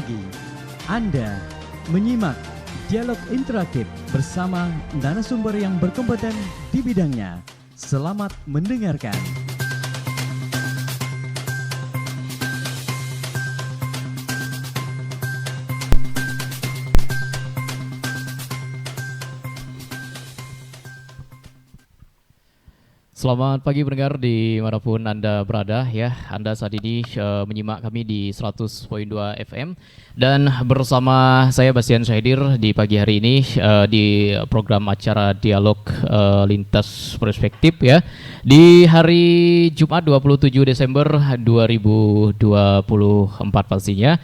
lagi. Anda menyimak dialog interaktif bersama narasumber yang berkompeten di bidangnya. Selamat mendengarkan. Selamat pagi pendengar dimanapun Anda berada ya. Anda saat ini menyimak kami di 100.2 FM dan bersama saya Bastian Syahidir di pagi hari ini di program acara Dialog Lintas Perspektif ya. Di hari Jumat 27 Desember 2024 pastinya.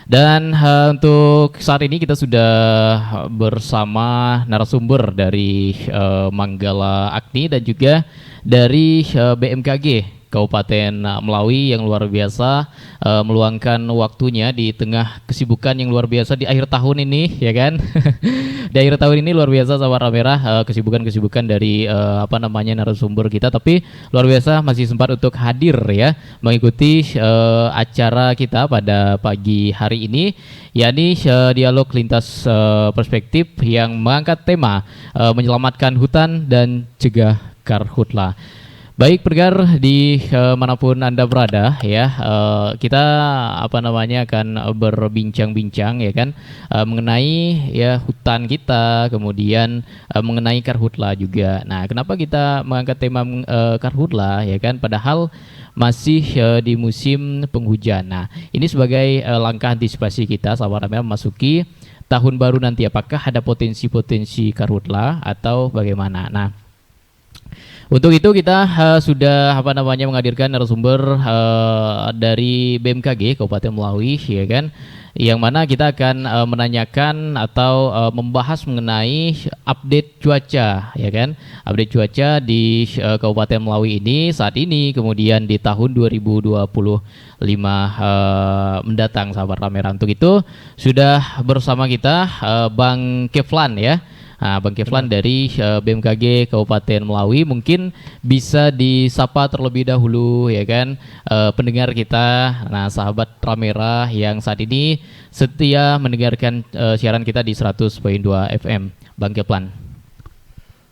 Dan untuk saat ini kita sudah bersama narasumber dari Manggala Agni dan juga dari BMKG Kabupaten Melawi yang luar biasa meluangkan waktunya di tengah kesibukan yang luar biasa di akhir tahun ini ya kan. Di akhir tahun ini luar biasa Sawara Merah kesibukan-kesibukan dari narasumber kita, tapi luar biasa masih sempat untuk hadir ya mengikuti acara kita pada pagi hari ini, yakni dialog lintas perspektif yang mengangkat tema menyelamatkan hutan dan cegah karhutla. Baik pendengar di manapun Anda berada ya, kita akan berbincang-bincang ya kan mengenai ya hutan kita, kemudian mengenai karhutla juga. Nah, kenapa kita mengangkat tema karhutla ya kan, padahal masih di musim penghujan. Nah, ini sebagai langkah antisipasi kita sahabat memasuki tahun baru nanti, apakah ada potensi-potensi karhutla atau bagaimana. Nah, untuk itu kita sudah menghadirkan narasumber dari BMKG Kabupaten Melawi ya kan, yang mana kita akan menanyakan atau membahas mengenai update cuaca ya kan, update cuaca di Kabupaten Melawi ini saat ini, kemudian di tahun 2025 mendatang sahabat Ramera. Untuk itu sudah bersama kita Bang Keflan ya. Nah, Bang Keflan dari BMKG Kabupaten Melawi mungkin bisa disapa terlebih dahulu ya kan pendengar kita, nah sahabat Ramera yang saat ini setia mendengarkan siaran kita di 100.2 FM. Bang Keflan.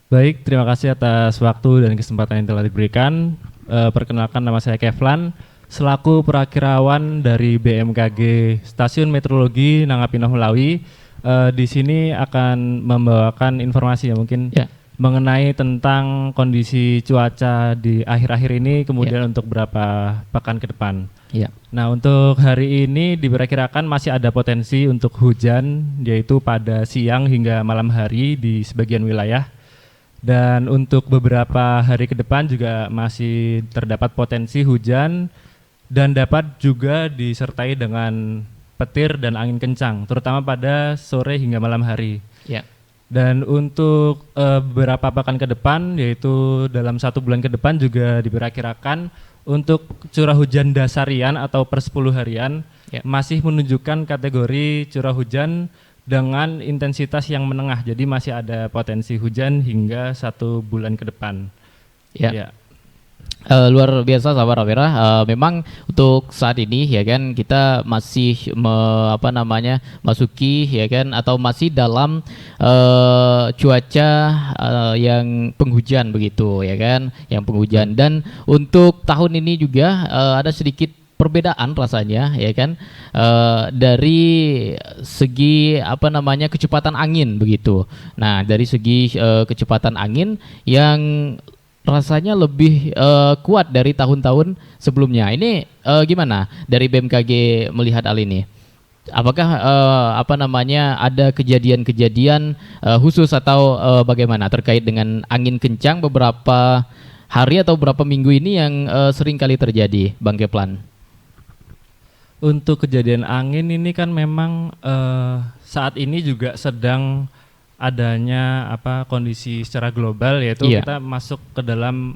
Baik, terima kasih atas waktu dan kesempatan yang telah diberikan. Perkenalkan, nama saya Keflan, selaku perakirawan dari BMKG Stasiun Meteorologi Nangapinah Melawi. Di sini akan membawakan informasi ya mungkin mengenai tentang kondisi cuaca di akhir-akhir ini, kemudian untuk beberapa pekan ke depan. Nah, untuk hari ini diperkirakan masih ada potensi untuk hujan, yaitu pada siang hingga malam hari di sebagian wilayah. Dan untuk beberapa hari ke depan juga masih terdapat potensi hujan dan dapat juga disertai dengan petir dan angin kencang, terutama pada sore hingga malam hari. Dan untuk beberapa pekan ke depan, yaitu dalam 1 bulan ke depan juga diperkirakan untuk curah hujan dasarian atau per 10 harian masih menunjukkan kategori curah hujan dengan intensitas yang menengah. Jadi masih ada potensi hujan hingga 1 bulan ke depan. Luar biasa sahabat Ramera. Memang untuk saat ini ya kan kita masih masuki ya kan atau masih dalam cuaca yang penghujan begitu ya kan, yang penghujan. Dan untuk tahun ini juga ada sedikit perbedaan rasanya ya kan dari segi kecepatan angin begitu. Nah, dari segi kecepatan angin yang rasanya lebih kuat dari tahun-tahun sebelumnya. Ini gimana dari BMKG melihat hal ini? Apakah ada kejadian-kejadian khusus atau bagaimana terkait dengan angin kencang beberapa hari atau beberapa minggu ini yang sering kali terjadi, Bang Keflan? Untuk kejadian angin ini kan memang saat ini juga sedang adanya kondisi secara global, yaitu kita masuk ke dalam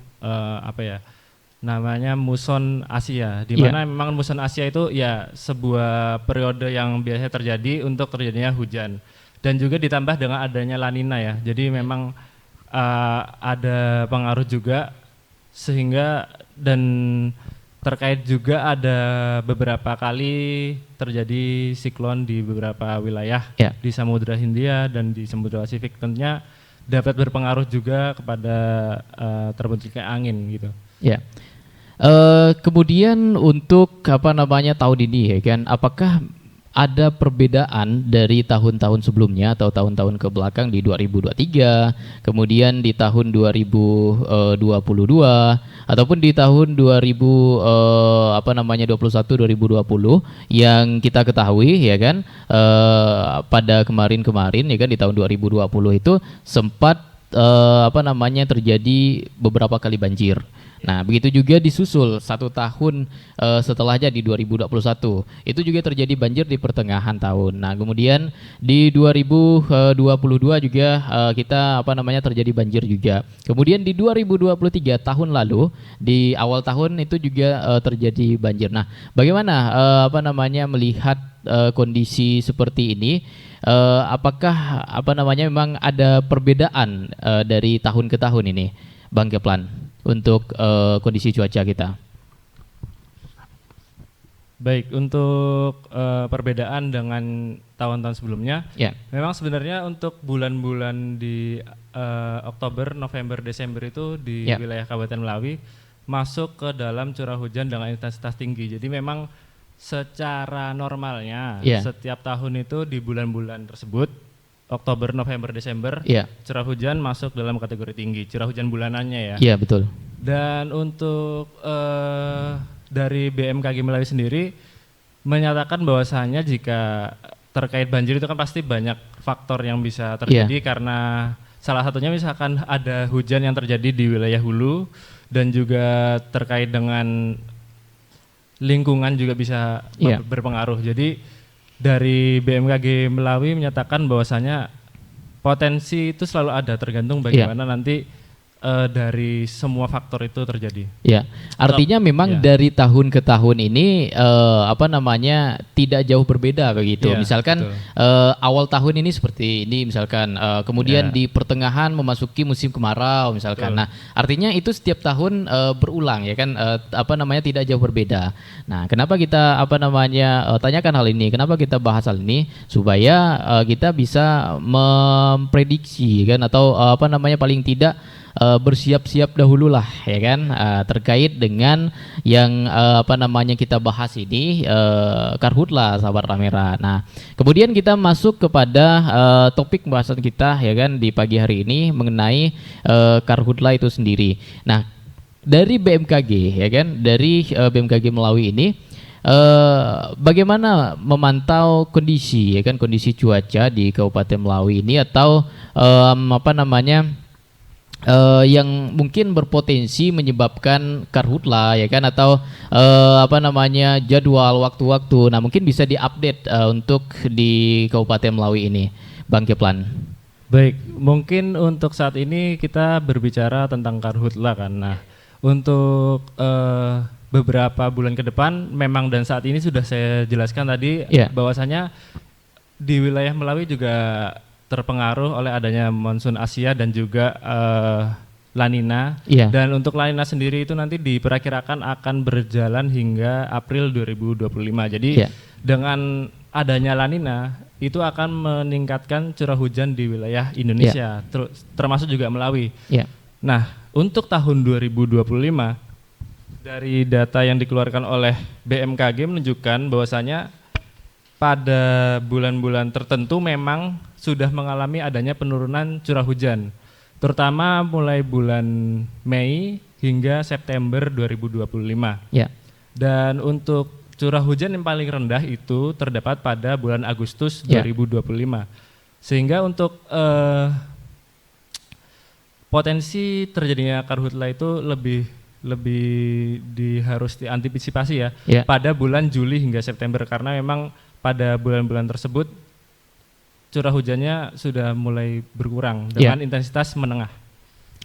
namanya muson Asia, di mana memang muson Asia itu ya sebuah periode yang biasanya terjadi untuk terjadinya hujan, dan juga ditambah dengan adanya La Nina ya. Jadi memang ada pengaruh juga sehingga, dan terkait juga ada beberapa kali terjadi siklon di beberapa wilayah Ya. di Samudra Hindia dan di Samudra Pasifik, tentunya dapat berpengaruh juga kepada terbentuknya angin gitu. Ya. Kemudian untuk apa namanya tahun ini ya kan, apakah ada perbedaan dari tahun-tahun sebelumnya atau tahun-tahun ke belakang di 2023, kemudian di tahun 2022 ataupun di tahun 2021 2020 yang kita ketahui ya kan, pada kemarin-kemarin ya kan di tahun 2020 itu sempat terjadi beberapa kali banjir. Nah, begitu juga disusul 1 tahun setelahnya di 2021. Itu juga terjadi banjir di pertengahan tahun. Nah, kemudian di 2022 juga kita terjadi banjir juga. Kemudian di 2023 tahun lalu di awal tahun itu juga terjadi banjir. Nah, bagaimana melihat kondisi seperti ini? Apakah memang ada perbedaan dari tahun ke tahun ini, Bang Keplan? Untuk kondisi cuaca kita. Baik, untuk perbedaan dengan tahun-tahun sebelumnya, Ya. memang sebenarnya untuk bulan-bulan di Oktober, November, Desember itu di Ya. wilayah Kabupaten Melawi masuk ke dalam curah hujan dengan intensitas tinggi. Jadi memang secara normalnya Ya. setiap tahun itu di bulan-bulan tersebut, Oktober, November, Desember, Iya. curah hujan masuk dalam kategori tinggi, curah hujan bulanannya ya. Iya, betul. Dan untuk dari BMKG Melawi sendiri menyatakan bahwasanya jika terkait banjir itu kan pasti banyak faktor yang bisa terjadi, karena salah satunya misalkan ada hujan yang terjadi di wilayah hulu dan juga terkait dengan lingkungan juga bisa berpengaruh. Jadi dari BMKG Melawi menyatakan bahwasanya potensi itu selalu ada, tergantung bagaimana nanti dari semua faktor itu terjadi. Ya, artinya memang dari tahun ke tahun ini tidak jauh berbeda begitu. Ya, misalkan awal tahun ini seperti ini misalkan, kemudian di pertengahan memasuki musim kemarau misalkan. Betul. Nah, artinya itu setiap tahun berulang ya kan, tidak jauh berbeda. Nah, kenapa kita tanyakan hal ini? Kenapa kita bahas hal ini? Supaya kita bisa memprediksi kan, atau paling tidak bersiap-siap dahulu lah ya kan, terkait dengan yang kita bahas ini, karhutla sahabat Ramera. Nah, kemudian kita masuk kepada topik pembahasan kita ya kan di pagi hari ini mengenai karhutla itu sendiri. Nah, dari BMKG ya kan, dari BMKG Melawi ini bagaimana memantau kondisi ya kan, kondisi cuaca di Kabupaten Melawi ini, atau yang mungkin berpotensi menyebabkan karhutla ya kan, atau jadwal waktu-waktu. Nah, mungkin bisa diupdate untuk di Kabupaten Melawi ini, Bang Keplan. Baik, mungkin untuk saat ini kita berbicara tentang karhutla kan. Nah, untuk beberapa bulan ke depan memang, dan saat ini sudah saya jelaskan tadi bahwasanya di wilayah Melawi juga terpengaruh oleh adanya monsun Asia dan juga La Nina. Dan untuk La Nina sendiri itu nanti diperkirakan akan berjalan hingga April 2025. Jadi dengan adanya La Nina itu akan meningkatkan curah hujan di wilayah Indonesia, termasuk juga Melawi. Nah, untuk tahun 2025 dari data yang dikeluarkan oleh BMKG menunjukkan bahwasanya pada bulan-bulan tertentu memang sudah mengalami adanya penurunan curah hujan, terutama mulai bulan Mei hingga September 2025. Dan untuk curah hujan yang paling rendah itu terdapat pada bulan Agustus 2025. Sehingga untuk potensi terjadinya karhutla itu lebih harus diantisipasi ya pada bulan Juli hingga September, karena memang pada bulan-bulan tersebut curah hujannya sudah mulai berkurang dengan intensitas menengah.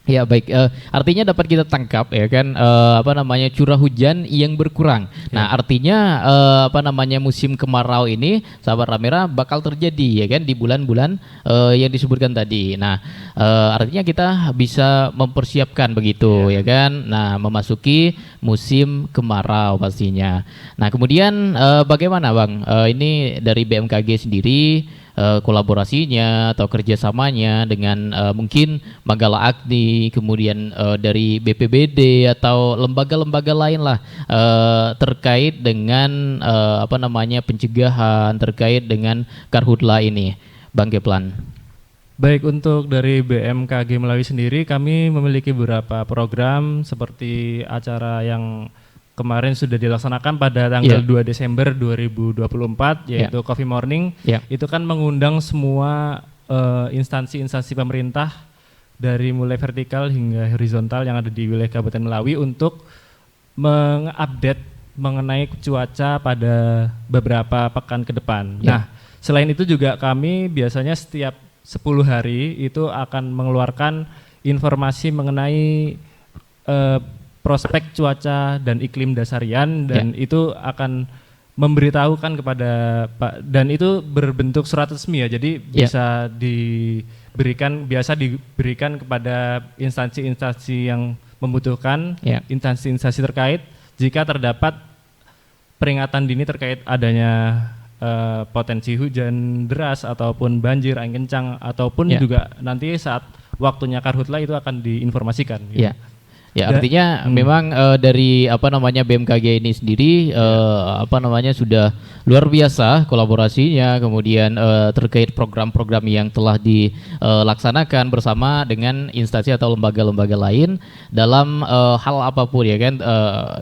Ya baik, artinya dapat kita tangkap ya kan apa namanya curah hujan yang berkurang. Nah artinya apa namanya musim kemarau ini sahabat Ramera bakal terjadi ya kan di bulan-bulan yang disebutkan tadi. Nah artinya kita bisa mempersiapkan begitu ya kan. Nah memasuki musim kemarau pastinya. Nah kemudian bagaimana Bang? Ini dari BMKG sendiri kolaborasinya atau kerjasamanya dengan mungkin Manggala Agni, kemudian dari BPBD atau lembaga-lembaga lain lah terkait dengan apa namanya pencegahan terkait dengan karhutla ini, Bang Keplan. Baik, untuk dari BMKG Melawi sendiri kami memiliki beberapa program seperti acara yang kemarin sudah dilaksanakan pada tanggal 2 Desember 2024 yaitu Coffee Morning. Itu kan mengundang semua instansi-instansi pemerintah dari mulai vertikal hingga horizontal yang ada di wilayah Kabupaten Melawi untuk mengupdate mengenai cuaca pada beberapa pekan ke depan. Nah, selain itu juga kami biasanya setiap 10 hari itu akan mengeluarkan informasi mengenai prospek cuaca dan iklim dasarian dan itu akan memberitahukan kepada Pak, dan itu berbentuk surat resmi ya, jadi bisa diberikan kepada instansi-instansi yang membutuhkan, instansi-instansi terkait jika terdapat peringatan dini terkait adanya potensi hujan deras ataupun banjir, angin kencang ataupun juga nanti saat waktunya karhutla itu akan diinformasikan. Ya artinya memang dari apa namanya BMKG ini sendiri apa namanya sudah luar biasa kolaborasinya, kemudian terkait program-program yang telah dilaksanakan bersama dengan instansi atau lembaga-lembaga lain dalam hal apapun ya kan,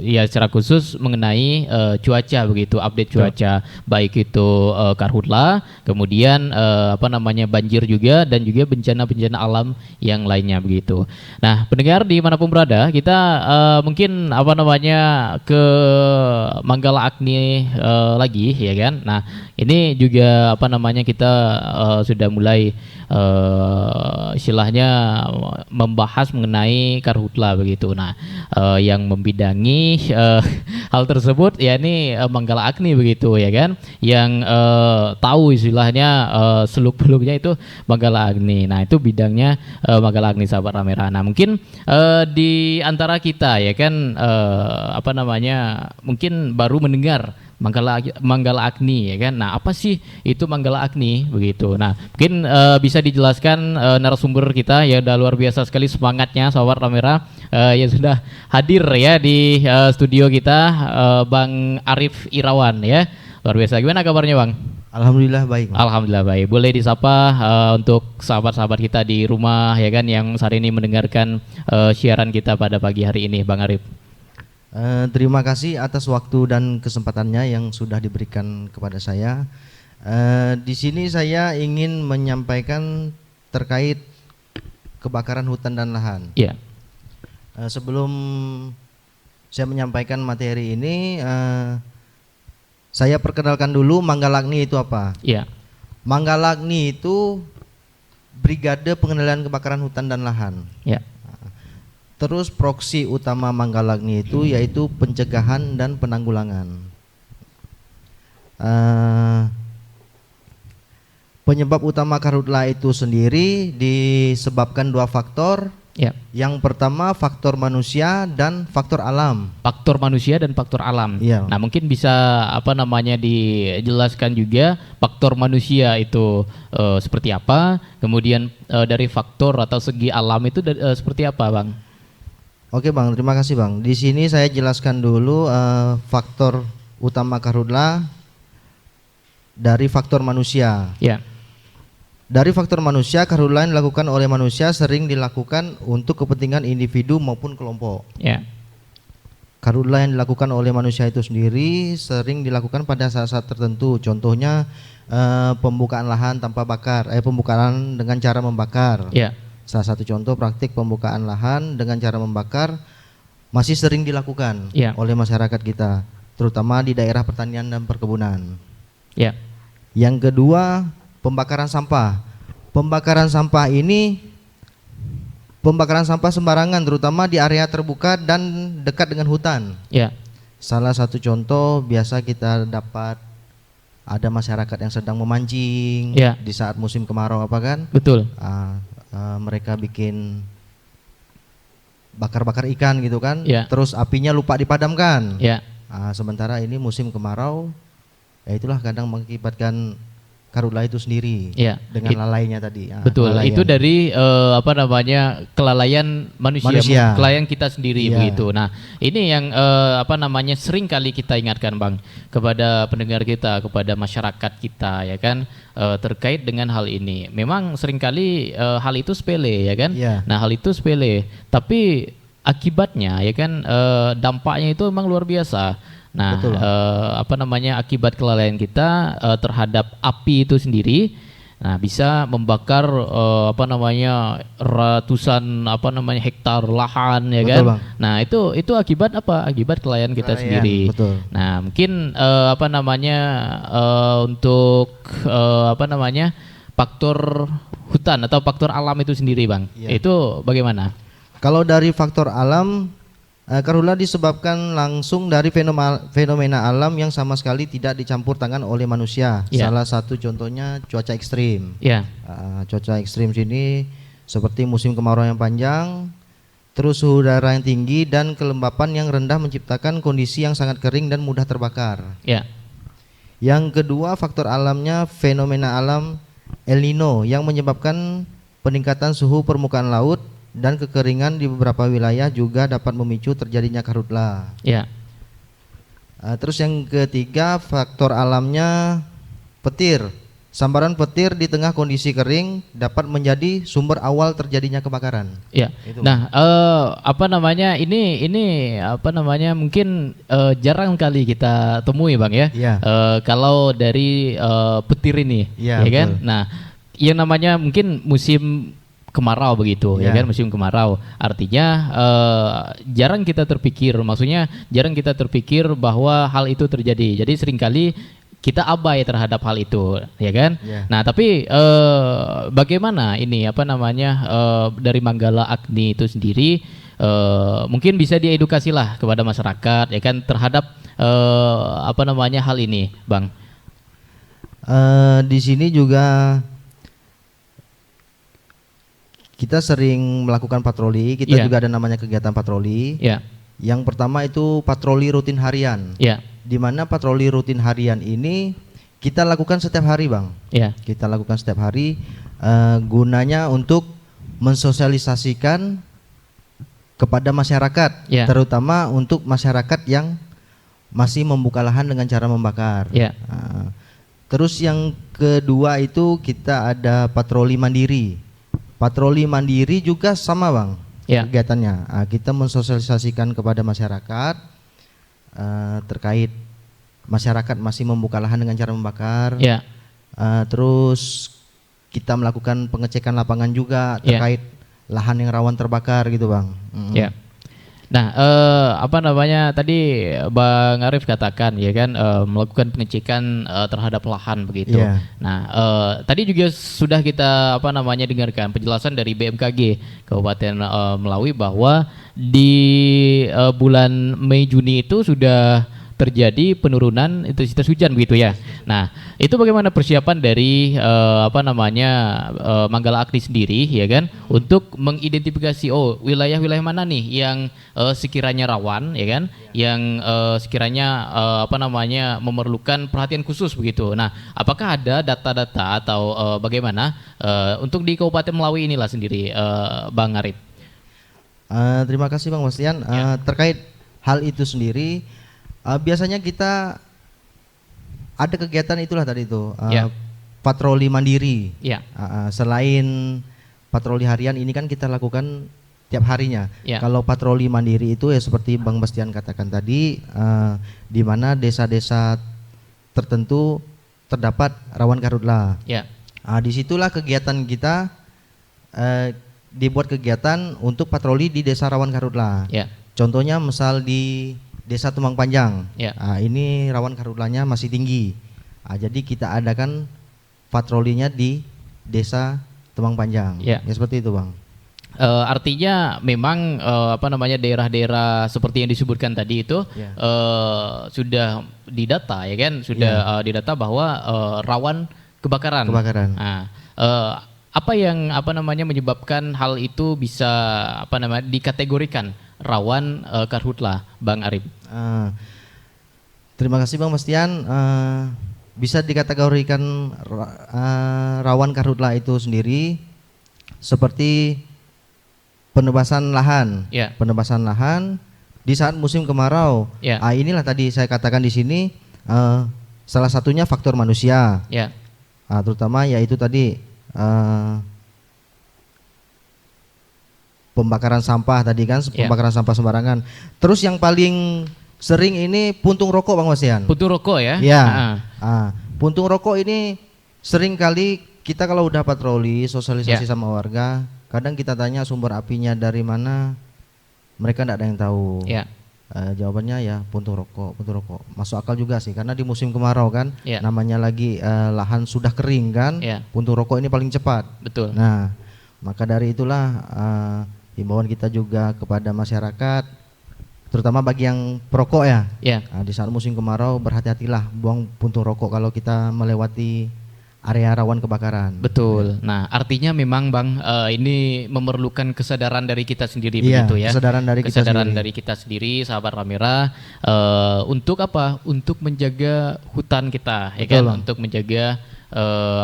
ya secara khusus mengenai cuaca begitu, update cuaca baik itu karhutla, kemudian apa namanya banjir juga dan juga bencana-bencana alam yang lainnya begitu. Nah pendengar dimanapun berada, kita mungkin apa namanya ke Manggala Agni lagi ya kan. Nah ini juga apa namanya kita sudah mulai istilahnya membahas mengenai karhutla begitu. Nah yang membidangi hal tersebut ya ini Manggala Agni begitu ya kan, yang tahu istilahnya seluk-beluknya itu Manggala Agni. Nah itu bidangnya Manggala Agni sahabat Ramera. Nah mungkin di antara kita ya kan apa namanya mungkin baru mendengar Manggala Agni ya kan. Nah apa sih itu Manggala Agni begitu. Nah mungkin bisa dijelaskan narasumber kita ya, udah luar biasa sekali semangatnya sahabat Ramera yang sudah hadir ya di studio kita, Bang Arif Irawan ya, luar biasa. Gimana kabarnya Bang? Alhamdulillah baik. Alhamdulillah baik. Boleh disapa untuk sahabat-sahabat kita di rumah ya kan yang saat ini mendengarkan siaran kita pada pagi hari ini, Bang Arif. Terima kasih atas waktu dan kesempatannya yang sudah diberikan kepada saya. Di sini saya ingin menyampaikan terkait kebakaran hutan dan lahan. Iya. Sebelum saya menyampaikan materi ini, saya perkenalkan dulu Manggala Agni itu apa. Iya. Manggala Agni itu Brigade Pengendalian Kebakaran Hutan dan Lahan. Iya. Terus proksi utama Manggala Agni itu yaitu pencegahan dan penanggulangan. Penyebab utama karhutla itu sendiri disebabkan dua faktor. Yang pertama faktor manusia dan faktor alam. Faktor manusia dan faktor alam. Nah mungkin bisa apa namanya dijelaskan juga faktor manusia itu seperti apa, kemudian dari faktor atau segi alam itu seperti apa Bang? Oke Bang, terima kasih Bang. Di sini saya jelaskan dulu faktor utama karhutla dari faktor manusia. Dari faktor manusia, karhutla yang dilakukan oleh manusia sering dilakukan untuk kepentingan individu maupun kelompok. Karhutla yang dilakukan oleh manusia itu sendiri sering dilakukan pada saat-saat tertentu. Contohnya pembukaan lahan tanpa bakar, pembukaan dengan cara membakar. Salah satu contoh praktik pembukaan lahan dengan cara membakar masih sering dilakukan oleh masyarakat kita, terutama di daerah pertanian dan perkebunan. Yang kedua, pembakaran sampah. Pembakaran sampah ini pembakaran sampah sembarangan terutama di area terbuka dan dekat dengan hutan. Ya. Salah satu contoh biasa kita dapat ada masyarakat yang sedang memancing di saat musim kemarau apa kan? Betul. Mereka bikin bakar-bakar ikan gitu kan, terus apinya lupa dipadamkan. Sementara ini musim kemarau, ya itulah kadang mengakibatkan karhutlah itu sendiri dengan lalainya tadi. Betul, lalaian. Itu dari kelalaian manusia, kelalaian kita sendiri begitu. Nah, ini yang sering kali kita ingatkan Bang kepada pendengar kita, kepada masyarakat kita ya kan, terkait dengan hal ini. Memang seringkali hal itu sepele ya kan. Nah, hal itu sepele, tapi akibatnya ya kan, dampaknya itu memang luar biasa. Nah, akibat kelalaian kita terhadap api itu sendiri, nah bisa membakar ratusan hektar lahan ya kan. Bang. Nah, itu akibat apa? Akibat kelalaian kita sendiri. Betul. Nah, mungkin untuk faktor hutan atau faktor alam itu sendiri, Bang. Itu bagaimana? Kalau dari faktor alam, karhutlah disebabkan langsung dari fenomena alam yang sama sekali tidak dicampur tangan oleh manusia. Salah satu contohnya cuaca ekstrim. Cuaca ekstrim sini seperti musim kemarau yang panjang, terus suhu udara yang tinggi dan kelembapan yang rendah menciptakan kondisi yang sangat kering dan mudah terbakar. Yang kedua, faktor alamnya fenomena alam El Nino yang menyebabkan peningkatan suhu permukaan laut dan kekeringan di beberapa wilayah juga dapat memicu terjadinya karhutlah. Terus yang ketiga, faktor alamnya petir. Sambaran petir di tengah kondisi kering dapat menjadi sumber awal terjadinya kebakaran. Nah, mungkin jarang kali kita temui Bang ya. Kalau dari petir ini, ya kan. Nah, yang namanya mungkin musim kemarau begitu ya kan, musim kemarau artinya jarang kita terpikir bahwa hal itu terjadi, jadi seringkali kita abai terhadap hal itu ya kan. Nah, tapi bagaimana ini dari Manggala Agni itu sendiri mungkin bisa diedukasilah kepada masyarakat ya kan terhadap hal ini Bang. Di sini juga kita sering melakukan patroli, kita juga ada namanya kegiatan patroli. Yang pertama itu patroli rutin harian. Di mana patroli rutin harian ini kita lakukan setiap hari Bang. Kita lakukan setiap hari, gunanya untuk mensosialisasikan kepada masyarakat, terutama untuk masyarakat yang masih membuka lahan dengan cara membakar. Terus yang kedua itu kita ada patroli mandiri. Patroli mandiri juga sama Bang kegiatannya. Kita mensosialisasikan kepada masyarakat terkait masyarakat masih membuka lahan dengan cara membakar. Terus kita melakukan pengecekan lapangan juga terkait lahan yang rawan terbakar gitu Bang. Nah, tadi Bang Arif katakan ya kan, melakukan pengecekan terhadap lahan begitu. Nah, tadi juga sudah kita dengarkan penjelasan dari BMKG Kabupaten Melawi bahwa di bulan Mei Juni itu sudah terjadi penurunan intensitas hujan begitu ya. Nah, itu bagaimana persiapan dari Manggala Agni sendiri ya kan untuk mengidentifikasi wilayah-wilayah mana nih yang sekiranya rawan ya kan, yang sekiranya memerlukan perhatian khusus begitu. Nah, apakah ada data-data atau bagaimana untuk di Kabupaten Melawi inilah sendiri Bang Arif? Terima kasih Bang Bastian. Terkait hal itu sendiri, biasanya kita ada kegiatan itulah tadi itu patroli mandiri. Selain patroli harian ini kan kita lakukan tiap harinya. Kalau patroli mandiri itu ya seperti Bang Bastian katakan tadi, di mana desa-desa tertentu terdapat rawan karhutlah. Disitulah kegiatan kita, dibuat kegiatan untuk patroli di desa rawan karhutlah. Contohnya misal di Desa Tumbang Panjang, ini rawan karhutlahnya masih tinggi. Jadi kita adakan patrolinya di Desa Tumbang Panjang. Ya seperti itu Bang. Artinya memang apa namanya daerah-daerah seperti yang disebutkan tadi itu sudah didata ya kan, sudah didata bahwa rawan kebakaran. Nah, apa yang apa namanya menyebabkan hal itu bisa apa namanya dikategorikan rawan karhutlah, Bang Arif? Terima kasih Bang Bastian. Bisa dikategorikan rawan karhutlah itu sendiri seperti penebasan lahan, penebasan lahan di saat musim kemarau. Inilah tadi saya katakan di sini salah satunya faktor manusia, terutama yaitu tadi pembakaran sampah tadi kan, pembakaran sampah sembarangan. Terus yang paling sering ini puntung rokok Bang Wasian. Puntung rokok ya? Puntung rokok ini sering kali kita kalau udah patroli sosialisasi sama warga, kadang kita tanya sumber apinya dari mana, mereka tidak ada yang tahu. Jawabannya ya puntung rokok, puntung rokok. Masuk akal juga sih, karena di musim kemarau kan, namanya lagi lahan sudah kering kan, puntung rokok ini paling cepat. Betul. Nah, maka dari itulah himbauan kita juga kepada masyarakat, terutama bagi yang perokok ya. Di saat musim kemarau berhati-hatilah buang puntung rokok kalau kita melewati area rawan kebakaran. Betul. Nah, artinya memang Bang ini memerlukan kesadaran dari kita sendiri begitu ya. Kesadaran dari kita sendiri, sahabat Ramera, untuk apa? Untuk menjaga hutan kita, ya kan? Untuk menjaga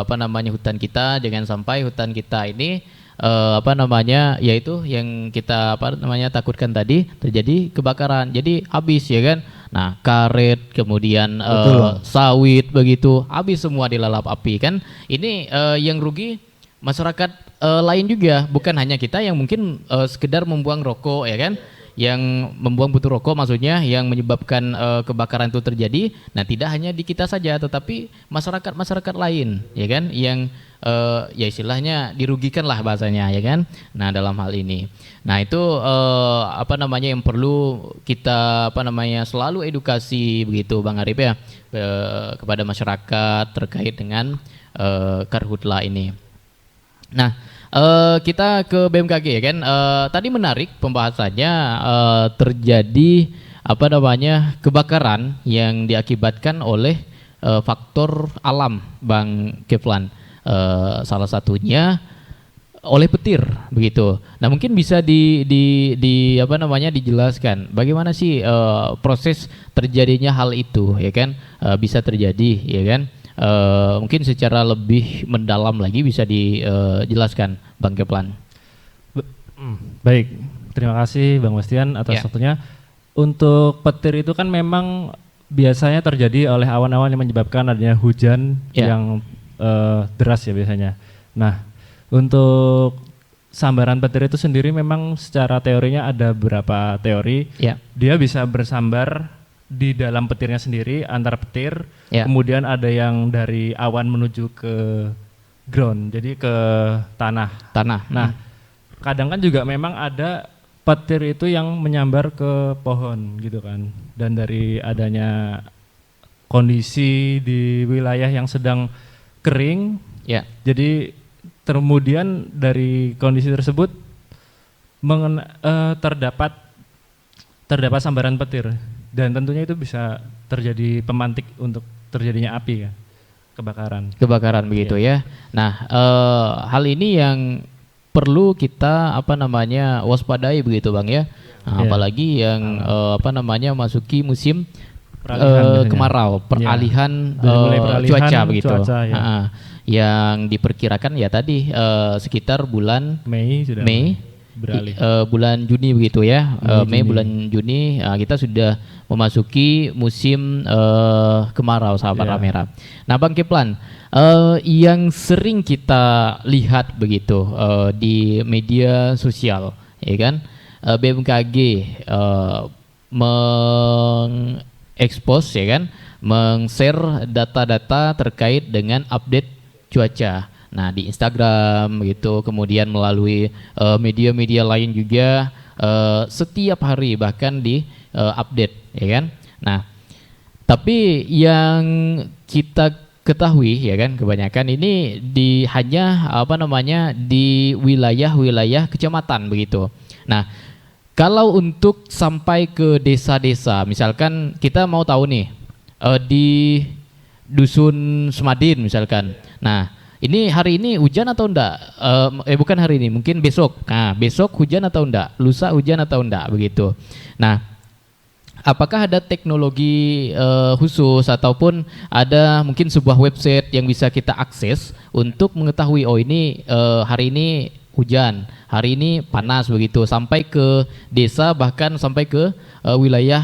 apa namanya hutan kita, jangan sampai hutan kita ini apa namanya yaitu yang kita apa namanya takutkan tadi terjadi kebakaran. Jadi habis ya kan. Nah, karet, kemudian sawit begitu, habis semua dilalap api kan. Ini yang rugi masyarakat lain juga, bukan hanya kita yang mungkin sekedar membuang rokok ya kan. Yang membuang puntung rokok maksudnya yang menyebabkan kebakaran itu terjadi. Nah, tidak hanya di kita saja tetapi masyarakat lain ya kan yang ya istilahnya dirugikan lah bahasanya ya kan. Nah, dalam hal ini. Nah, itu apa namanya yang perlu kita apa namanya selalu edukasi begitu Bang Arif ya kepada masyarakat terkait dengan karhutlah ini. Nah, kita ke BMKG ya kan. Tadi menarik pembahasannya terjadi apa namanya kebakaran yang diakibatkan oleh faktor alam Bang Keflan. Salah satunya oleh petir begitu. Nah, mungkin bisa di apa namanya dijelaskan bagaimana sih proses terjadinya hal itu ya kan, bisa terjadi ya kan. Mungkin secara lebih mendalam lagi bisa dijelaskan Bang Keflan. Baik, terima kasih Bang Bastian atas waktunya. Untuk petir itu kan memang biasanya terjadi oleh awan-awan yang menyebabkan adanya hujan yang deras ya biasanya. Nah, untuk sambaran petir itu sendiri memang secara teorinya ada beberapa teori. Dia bisa bersambar di dalam petirnya sendiri antar petir, kemudian ada yang dari awan menuju ke ground, jadi ke tanah. Nah, kadang kan juga memang ada petir itu yang menyambar ke pohon gitu kan. Dan dari adanya kondisi di wilayah yang sedang kering, jadi kemudian dari kondisi tersebut terdapat sambaran petir. Dan tentunya itu bisa terjadi pemantik untuk terjadinya api ya, kebakaran begitu ya. Nah, hal ini yang perlu kita apa namanya waspadai begitu Bang ya. Nah, apalagi yang apa namanya masuki musim kemarau, peralihan cuaca begitu. Yang diperkirakan ya tadi sekitar bulan Mei bulan Juni begitu ya. Mei bulan Juni kita sudah memasuki musim kemarau sahabat Ramera. Nah, Bang Keflan, yang sering kita lihat begitu di media sosial ya kan, BMKG mengekspos ya kan, meng-share data-data terkait dengan update cuaca. Nah, di Instagram gitu, kemudian melalui media-media lain juga setiap hari bahkan di update ya kan. Nah, tapi yang kita ketahui ya kan, kebanyakan ini hanya di wilayah-wilayah kecamatan begitu. Nah, kalau untuk sampai ke desa-desa, misalkan kita mau tahu nih di dusun Semadin misalkan. Nah, ini hari ini hujan atau enggak? Bukan hari ini, mungkin besok. Nah, besok hujan atau enggak? Lusa hujan atau enggak begitu. Nah, apakah ada teknologi khusus ataupun ada mungkin sebuah website yang bisa kita akses untuk mengetahui ini hari ini hujan, hari ini panas begitu, sampai ke desa bahkan sampai ke wilayah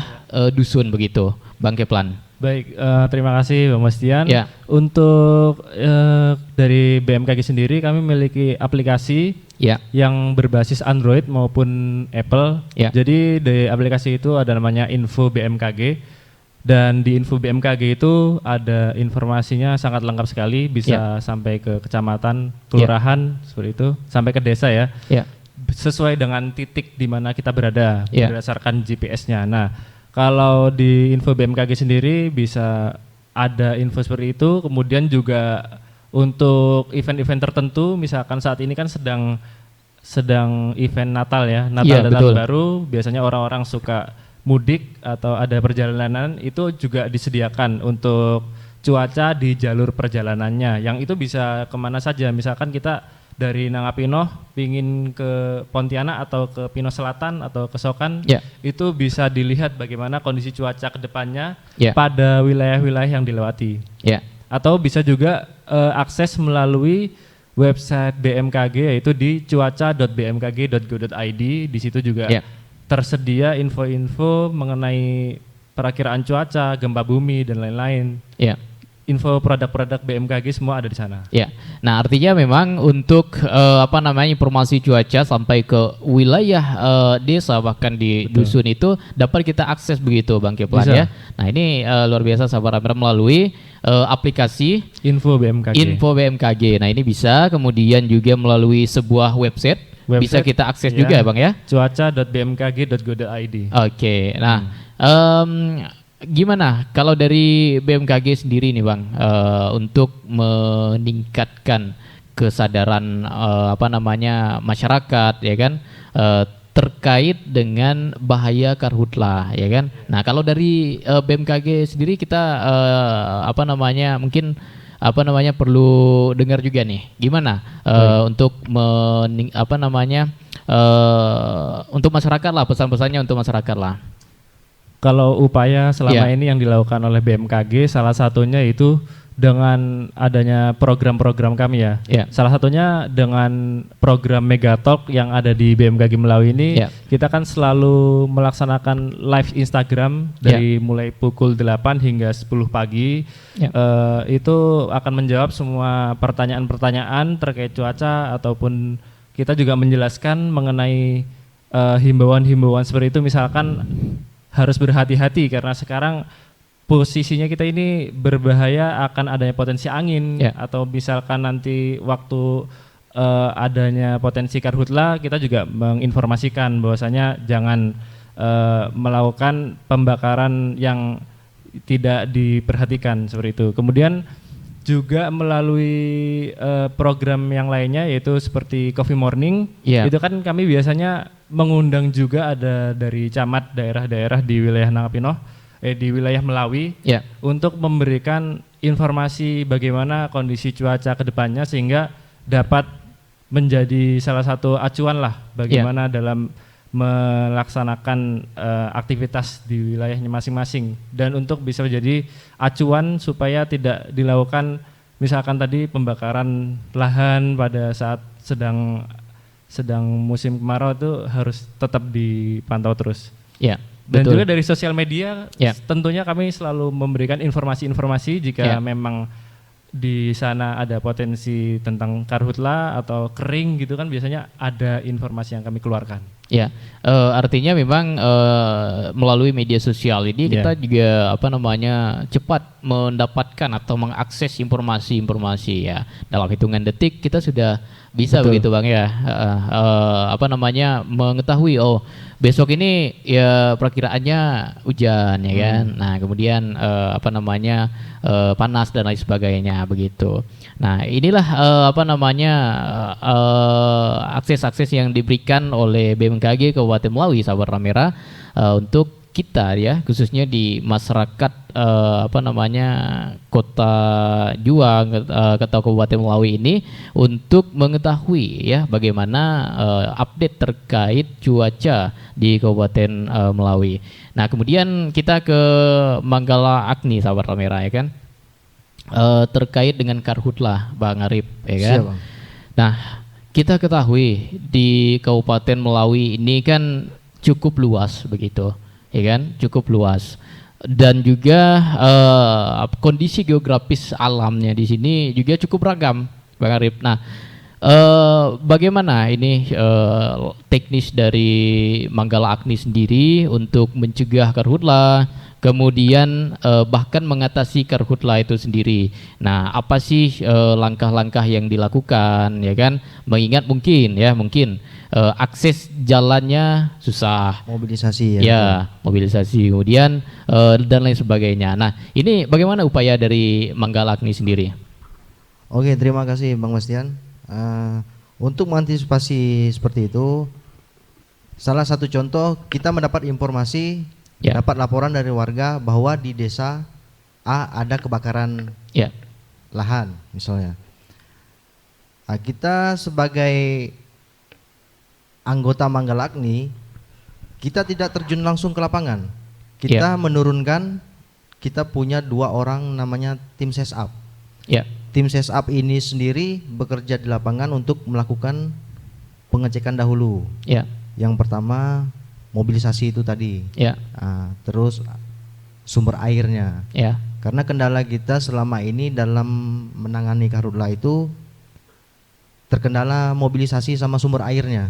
dusun begitu, Bang Keplan. Baik, terima kasih Bang Bastian. Ya. Untuk dari BMKG sendiri kami memiliki aplikasi yang berbasis Android maupun Apple. Ya. Jadi di aplikasi itu ada namanya Info BMKG. Dan di Info BMKG itu ada informasinya sangat lengkap sekali, bisa sampai ke kecamatan, kelurahan, seperti itu, sampai ke desa ya. Sesuai dengan titik di mana kita berada berdasarkan GPS-nya. Nah, kalau di Info BMKG sendiri bisa ada info seperti itu, kemudian juga untuk event-event tertentu, misalkan saat ini kan sedang event Natal ya, Natal dan Tahun Baru, biasanya orang-orang suka mudik atau ada perjalanan, itu juga disediakan untuk cuaca di jalur perjalanannya, yang itu bisa kemana saja. Misalkan kita dari Nangapinoh pingin ke Pontianak atau ke Pino Selatan atau ke Sokan, itu bisa dilihat bagaimana kondisi cuaca ke depannya pada wilayah-wilayah yang dilewati. Atau bisa juga akses melalui website BMKG, yaitu di cuaca.bmkg.go.id. Di situ juga tersedia info-info mengenai perakiraan cuaca, gempa bumi dan lain-lain. Info produk-produk BMKG semua ada di sana. Nah, artinya memang untuk informasi cuaca sampai ke wilayah desa bahkan di dusun itu dapat kita akses begitu, Bang Keplan ya. Nah, ini luar biasa sahabat Ramram melalui aplikasi Info BMKG. Nah, ini bisa kemudian juga melalui sebuah website bisa kita akses juga Bang ya. cuaca.bmkg.go.id. Oke. Nah, gimana kalau dari BMKG sendiri nih Bang, untuk meningkatkan kesadaran masyarakat ya kan, terkait dengan bahaya karhutlah ya kan. Nah, kalau dari BMKG sendiri kita mungkin perlu dengar juga nih gimana untuk untuk masyarakat lah, pesan-pesannya untuk masyarakat lah. Kalau upaya selama ini yang dilakukan oleh BMKG, salah satunya itu dengan adanya program-program kami ya. Salah satunya dengan program Megatalk yang ada di BMKG Melawi ini, kita kan selalu melaksanakan live Instagram dari mulai pukul 8 hingga 10 pagi. Itu akan menjawab semua pertanyaan-pertanyaan terkait cuaca, ataupun kita juga menjelaskan mengenai himbauan-himbauan seperti itu, misalkan harus berhati-hati karena sekarang posisinya kita ini berbahaya akan adanya potensi angin, atau misalkan nanti waktu adanya potensi karhutla, kita juga menginformasikan bahwasanya jangan melakukan pembakaran yang tidak diperhatikan seperti itu. Kemudian juga melalui program yang lainnya, yaitu seperti Coffee Morning, itu kan kami biasanya mengundang juga ada dari camat daerah-daerah di wilayah Nangapinoh, di wilayah Melawi, untuk memberikan informasi bagaimana kondisi cuaca ke depannya, sehingga dapat menjadi salah satu acuan lah bagaimana dalam melaksanakan aktivitas di wilayahnya masing-masing, dan untuk bisa menjadi acuan supaya tidak dilakukan misalkan tadi pembakaran lahan pada saat sedang musim kemarau, itu harus tetap dipantau terus. Dan betul. Juga dari sosial media, tentunya kami selalu memberikan informasi-informasi jika memang di sana ada potensi tentang karhutla atau kering gitu kan, biasanya ada informasi yang kami keluarkan. Ya, artinya memang melalui media sosial ini kita juga apa namanya cepat mendapatkan atau mengakses informasi-informasi ya. Dalam hitungan detik kita sudah bisa begitu Bang ya. Apa namanya mengetahui besok ini ya perakiraannya hujan ya kan. Nah, kemudian apa namanya panas dan lain sebagainya begitu. Nah, inilah apa namanya akses-akses yang diberikan oleh BMKG Kabupaten Melawi, sahabat Ramera, untuk kita ya, khususnya di masyarakat apa namanya Kota Juang atau Kabupaten Melawi ini untuk mengetahui ya bagaimana update terkait cuaca di Kabupaten Melawi. Nah, kemudian kita ke Manggala Agni, sahabat Ramera ya kan. Terkait dengan Karhutlah Bang Arif ya kan. Siap, Bang. Nah, kita ketahui di Kabupaten Melawi ini kan cukup luas begitu ya kan, cukup luas dan juga kondisi geografis alamnya di sini juga cukup ragam Bang Arif. Nah, bagaimana ini teknis dari Manggala Agni sendiri untuk mencegah karhutlah, kemudian bahkan mengatasi karhutlah itu sendiri. Nah, apa sih langkah-langkah yang dilakukan ya kan? Mengingat mungkin akses jalannya susah. Mobilisasi ya. Ya, mobilisasi kemudian dan lain sebagainya. Nah, ini bagaimana upaya dari Manggala Agni sendiri? Oke, terima kasih Bang Bastian. Untuk mengantisipasi seperti itu, salah satu contoh kita mendapat informasi, dapat laporan dari warga bahwa di desa A ada kebakaran lahan misalnya. Nah, kita sebagai anggota Manggala Agni, kita tidak terjun langsung ke lapangan. Kita menurunkan, kita punya 2 orang namanya tim sesap. Tim sesap ini sendiri bekerja di lapangan untuk melakukan pengecekan dahulu. Yang pertama mobilisasi itu tadi. Terus sumber airnya. Karena kendala kita selama ini dalam menangani karhutlah itu terkendala mobilisasi sama sumber airnya.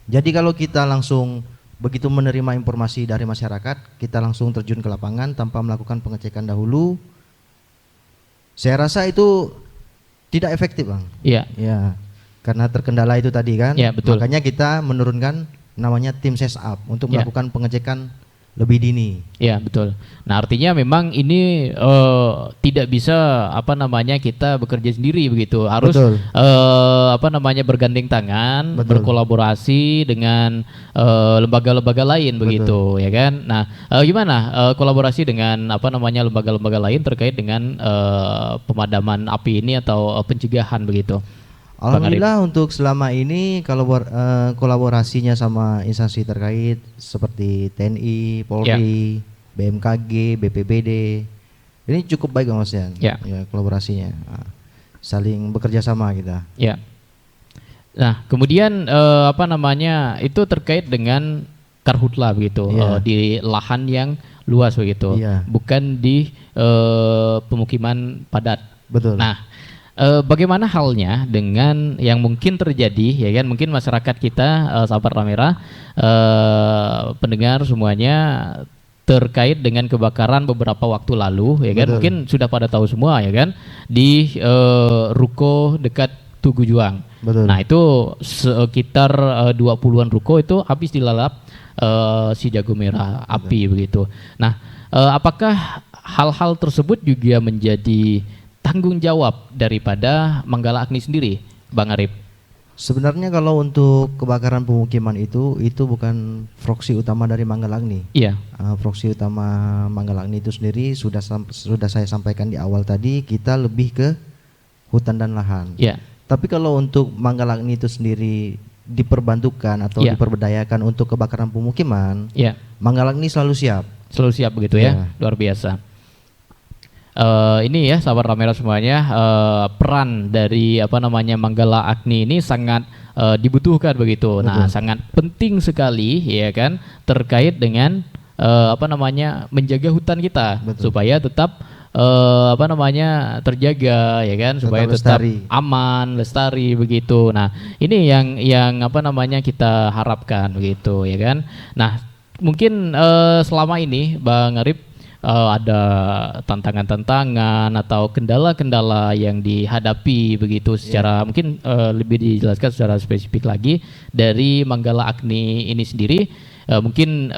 Jadi kalau kita langsung begitu menerima informasi dari masyarakat, kita langsung terjun ke lapangan tanpa melakukan pengecekan dahulu, saya rasa itu tidak efektif Bang. Ya, karena terkendala itu tadi kan. Betul. Makanya kita menurunkan namanya tim sesap untuk melakukan pengecekan lebih dini. Ya, betul. Nah, artinya memang ini tidak bisa apa namanya kita bekerja sendiri begitu. Harus apa namanya bergandeng tangan, berkolaborasi dengan lembaga-lembaga lain begitu, ya kan? Nah, gimana kolaborasi dengan apa namanya lembaga-lembaga lain terkait dengan pemadaman api ini atau pencegahan begitu? Alhamdulillah untuk selama ini kalau kolaborasinya sama instansi terkait seperti TNI, Polri, BMKG, BPBD ini cukup baik Mas Yan. Ya, kolaborasinya. Saling bekerja sama kita. Nah, kemudian apa namanya itu terkait dengan karhutlah begitu di lahan yang luas begitu. Bukan di pemukiman padat. Betul. Nah, bagaimana halnya dengan yang mungkin terjadi ya kan, mungkin masyarakat kita sahabat Ramera pendengar semuanya terkait dengan kebakaran beberapa waktu lalu ya kan. Mungkin sudah pada tahu semua ya kan, di ruko dekat Tugu Juang. Nah, itu sekitar 20-an ruko itu habis dilalap si jago merah api begitu. Nah, apakah hal-hal tersebut juga menjadi tanggung jawab daripada Manggala Agni sendiri, Bang Arif? Sebenarnya kalau untuk kebakaran pemukiman itu bukan proksi utama dari Manggala Agni. Proksi utama Manggala Agni itu sendiri sudah saya sampaikan di awal tadi, kita lebih ke hutan dan lahan. Tapi kalau untuk Manggala Agni itu sendiri diperbantukan atau diperberdayakan untuk kebakaran pemukiman, Manggala Agni selalu siap. Selalu siap begitu ya, luar biasa. Ini ya sahabat Ramera semuanya, peran dari apa namanya Manggala Agni ini sangat dibutuhkan begitu. Nah, sangat penting sekali ya kan terkait dengan apa namanya menjaga hutan kita supaya tetap apa namanya terjaga ya kan, supaya tetap aman, lestari begitu. Nah, ini yang apa namanya kita harapkan begitu ya kan. Nah, mungkin selama ini Bang Arif ada tantangan-tantangan atau kendala-kendala yang dihadapi begitu secara mungkin lebih dijelaskan secara spesifik lagi dari Manggala Agni ini sendiri. Mungkin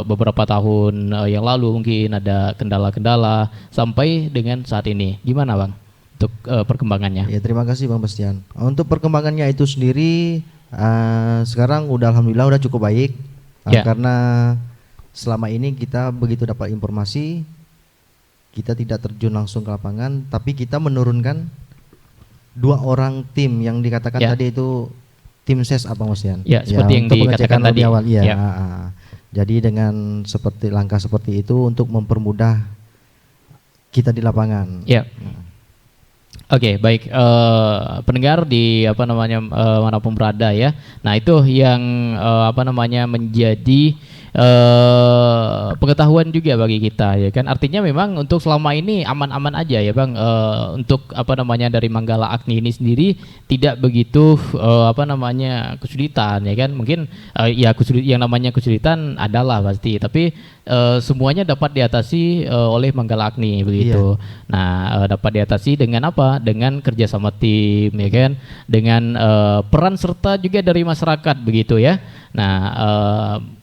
beberapa tahun yang lalu mungkin ada kendala-kendala sampai dengan saat ini. Gimana Bang untuk perkembangannya? Ya, terima kasih Bang Bastian. Untuk perkembangannya itu sendiri sekarang alhamdulillah udah cukup baik. Karena selama ini kita begitu dapat informasi, kita tidak terjun langsung ke lapangan, tapi kita menurunkan 2 orang tim yang dikatakan tadi itu tim ses apa Mas Yan? Ya, seperti yang dikatakan tadi. Awal, ya. Jadi dengan langkah seperti itu untuk mempermudah kita di lapangan. Ya. Oke, baik pendengar di apa namanya manapun berada ya. Nah, itu yang apa namanya menjadi pengetahuan juga bagi kita ya kan. Artinya memang untuk selama ini aman-aman aja ya Bang, untuk apa namanya dari Manggala Agni ini sendiri tidak begitu apa namanya kesulitan ya kan. Mungkin ya yang namanya kesulitan adalah pasti, tapi semuanya dapat diatasi oleh Manggala Agni begitu. Nah, dapat diatasi dengan apa? Dengan kerjasama tim ya kan, dengan peran serta juga dari masyarakat begitu ya. Nah,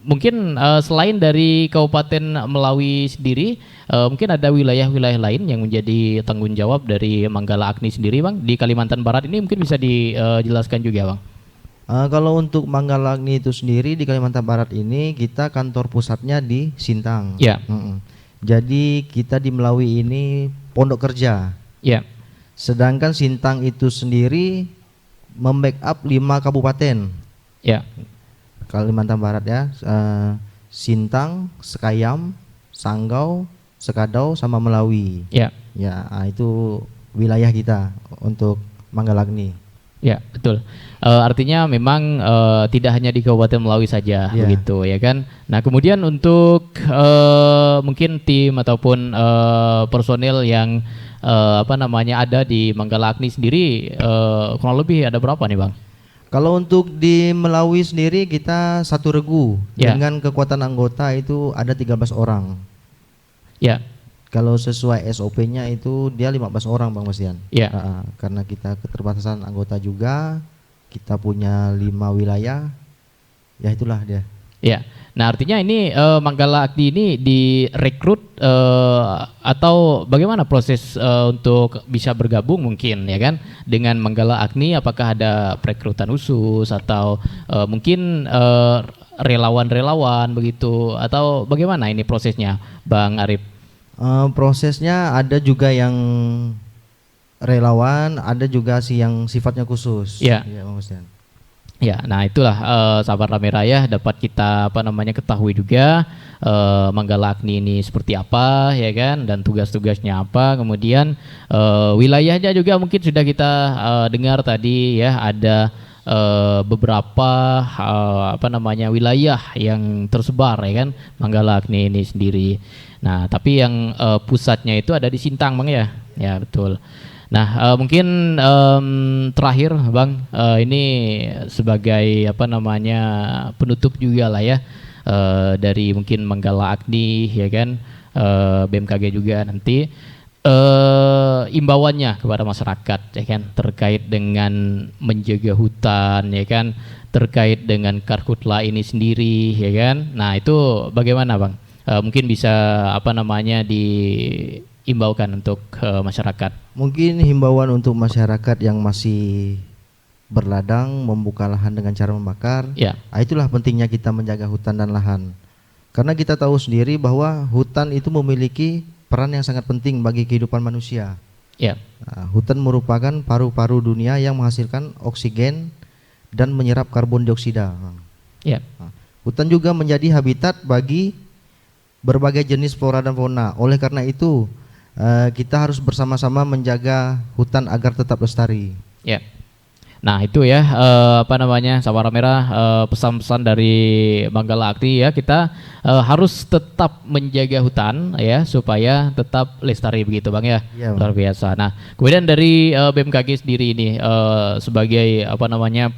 mungkin selain dari Kabupaten Melawi sendiri, mungkin ada wilayah-wilayah lain yang menjadi tanggung jawab dari Manggala Agni sendiri Bang di Kalimantan Barat ini, mungkin bisa dijelaskan juga Bang. Kalau untuk Manggala Agni itu sendiri di Kalimantan Barat ini kita kantor pusatnya di Sintang. Ya. Jadi kita di Melawi ini pondok kerja. Ya. Sedangkan Sintang itu sendiri membackup 5 kabupaten. Ya. Kalimantan Barat ya, Sintang, Sekayam, Sanggau, Sekadau sama Melawi. Ya. Ya, itu wilayah kita untuk Manggala Agni. Ya, betul. Artinya memang tidak hanya di Kabupaten Melawi saja begitu ya kan. Nah, kemudian untuk mungkin tim ataupun personil yang apa namanya ada di Manggala Agni sendiri kurang lebih ada berapa nih Bang? Kalau untuk di Melawi sendiri kita 1 regu dengan kekuatan anggota itu ada 13 orang. Ya. Kalau sesuai SOP-nya itu dia 15 orang Bang Masian. Ya. Karena kita keterbatasan anggota juga, kita punya 5 wilayah, ya itulah dia. Ya. Nah, artinya ini Manggala Agni ini direkrut atau bagaimana proses untuk bisa bergabung mungkin ya kan dengan Manggala Agni? Apakah ada perekrutan khusus atau mungkin relawan-relawan begitu, atau bagaimana ini prosesnya Bang Arif? Prosesnya ada juga yang relawan, ada juga yang sifatnya khusus. Ya. Ya, Bang Hussein. Ya, nah itulah sahabat Rame Raya dapat kita apa namanya ketahui juga Manggala Agni ini seperti apa ya kan, dan tugas-tugasnya apa. Kemudian wilayahnya juga mungkin sudah kita dengar tadi ya, ada beberapa apa namanya wilayah yang tersebar ya kan Manggala Agni ini sendiri. Nah, tapi yang pusatnya itu ada di Sintang Bang ya. Ya, betul. Nah, mungkin terakhir Bang, ini sebagai apa namanya penutup juga lah ya dari mungkin Manggala Agni ya kan, BMKG juga nanti imbauannya kepada masyarakat ya kan terkait dengan menjaga hutan ya kan, terkait dengan Karhutla ini sendiri ya kan. Nah, itu bagaimana Bang? Mungkin bisa apa namanya diimbaukan untuk masyarakat. Mungkin himbauan untuk masyarakat yang masih berladang membuka lahan dengan cara membakar. Ya. Itulah pentingnya kita menjaga hutan dan lahan. Karena kita tahu sendiri bahwa hutan itu memiliki peran yang sangat penting bagi kehidupan manusia. Ya. Nah, hutan merupakan paru-paru dunia yang menghasilkan oksigen dan menyerap karbon dioksida. Ya. Nah, hutan juga menjadi habitat bagi berbagai jenis flora dan fauna. Oleh karena itu kita harus bersama-sama menjaga hutan agar tetap lestari. Ya. Nah itu ya Sabara Merah, pesan-pesan dari Manggala Akti ya, kita harus tetap menjaga hutan ya supaya tetap lestari begitu Bang ya. Iya, Bang. Luar biasa. Nah kemudian dari BMKG sendiri ini sebagai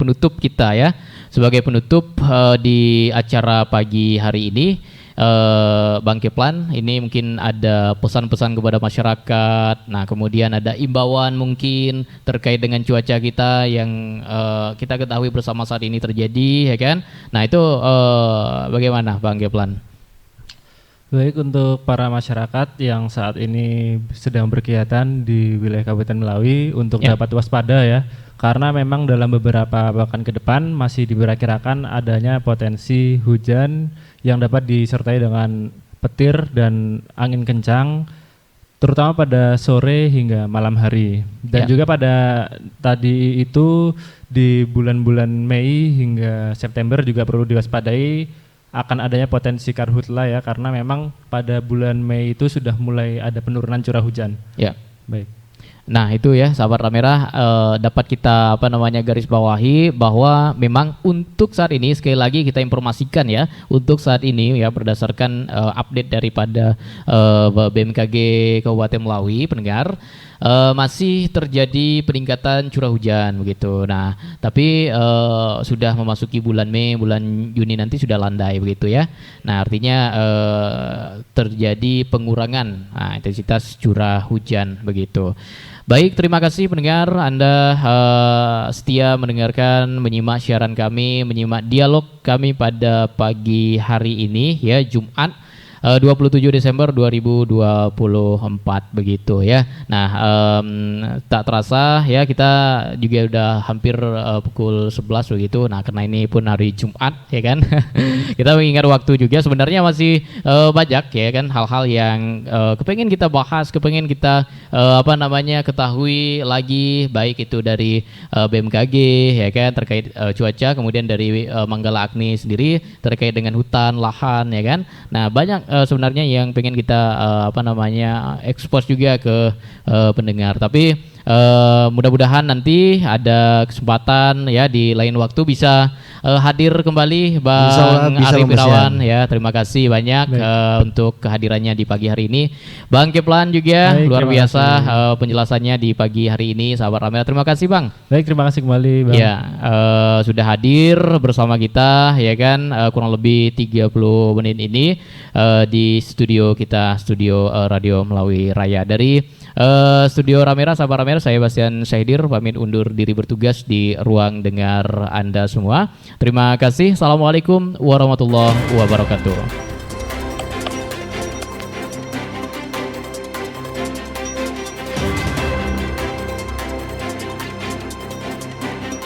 penutup kita ya, sebagai penutup di acara pagi hari ini, Bang Keplan, ini mungkin ada pesan-pesan kepada masyarakat. Nah, kemudian ada imbauan mungkin terkait dengan cuaca kita yang kita ketahui bersama saat ini terjadi, ya kan? Nah, itu bagaimana, Bang Keplan? Baik, untuk para masyarakat yang saat ini sedang berkegiatan di wilayah Kabupaten Melawi untuk dapat waspada ya, karena memang dalam beberapa pekan ke depan masih diperkirakan adanya potensi hujan yang dapat disertai dengan petir dan angin kencang, terutama pada sore hingga malam hari. Dan juga pada tadi itu di bulan-bulan Mei hingga September juga perlu diwaspadai akan adanya potensi karhutla ya, karena memang pada bulan Mei itu sudah mulai ada penurunan curah hujan. Ya. Baik. Nah itu ya sahabat Merah, dapat kita garis bawahi bahwa memang untuk saat ini sekali lagi kita informasikan ya, untuk saat ini ya berdasarkan update daripada BMKG Kabupaten Melawi pendengar, masih terjadi peningkatan curah hujan begitu. Nah tapi sudah memasuki bulan Mei, bulan Juni nanti sudah landai begitu ya. Nah artinya terjadi pengurangan intensitas curah hujan begitu. Baik, terima kasih pendengar, Anda setia mendengarkan, menyimak siaran kami, menyimak dialog kami pada pagi hari ini ya, Jumat 27 Desember 2024 begitu ya. Nah tak terasa ya kita juga udah hampir pukul 11 begitu. Nah karena ini pun hari Jumat ya kan kita mengingat waktu juga, sebenarnya masih banyak ya kan hal-hal yang kepengen kita bahas, kepengen kita ketahui lagi, baik itu dari BMKG ya kan terkait cuaca, kemudian dari Manggala Agni sendiri terkait dengan hutan, lahan ya kan. Nah banyak sebenarnya yang pengen kita expose juga ke pendengar, tapi mudah-mudahan nanti ada kesempatan ya di lain waktu bisa hadir kembali Bang Arif Irawan ya. Terima kasih banyak untuk kehadirannya di pagi hari ini. Bang Keplan juga luar biasa penjelasannya di pagi hari ini, sahabat Ramel. Terima kasih Bang. Baik, terima kasih kembali Bang. Ya, sudah hadir bersama kita ya kan, kurang lebih 30 menit ini di studio kita, studio Radio Melawi Raya. Dari studio Ramera, sahabat Ramera, saya Bastian Syahdir pamit undur diri bertugas di ruang dengar Anda semua. Terima kasih. Assalamualaikum warahmatullahi wabarakatuh.